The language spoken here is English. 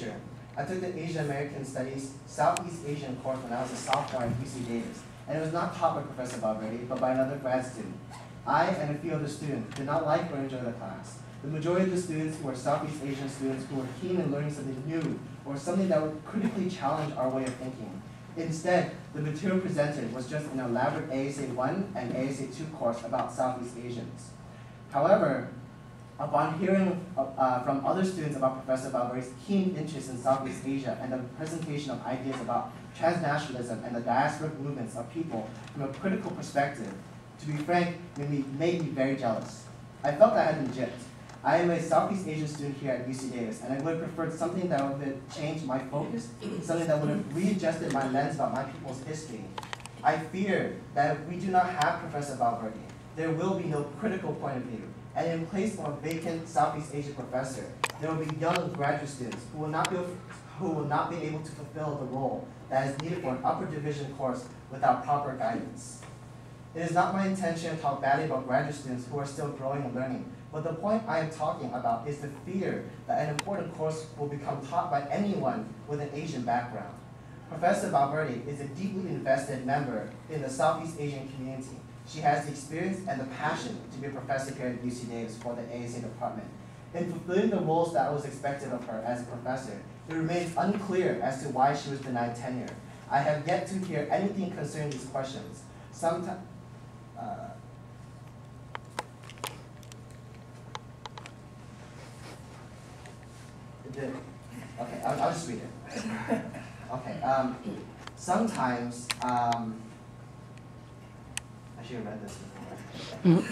teacher. I took the Asian American Studies Southeast Asian course when I was a sophomore at UC Davis, and it was not taught by Professor Valverde, but by another grad student. I and a few other students did not like or enjoy the class. The majority of the students who were Southeast Asian students who were keen in learning something new or something that would critically challenge our way of thinking. Instead, the material presented was just an elaborate ASA 1 and ASA 2 course about Southeast Asians. However, upon hearing from other students about Professor Valverde's keen interest in Southeast Asia and the presentation of ideas about transnationalism and the diasporic movements of people from a critical perspective, to be frank, made me very jealous. I felt I had been gypped. I am a Southeast Asian student here at UC Davis, and I would have preferred something that would have changed my focus, something that would have readjusted my lens about my people's history. I fear that if we do not have Professor Valverde, there will be no critical point of view, and in place of a vacant Southeast Asian professor, there will be young graduate students who will not be able to fulfill the role that is needed for an upper division course without proper guidance. It is not my intention to talk badly about graduate students who are still growing and learning, but the point I am talking about is the fear that an important course will become taught by anyone with an Asian background. Professor Valverde is a deeply invested member in the Southeast Asian community. She has the experience and the passion to be a professor here at UC Davis for the ASA department. In fulfilling the roles that was expected of her as a professor, it remains unclear as to why she was denied tenure. I have yet to hear anything concerning these questions. Sometimes, okay, I'll just read it. Okay, sometimes, I should have read this before.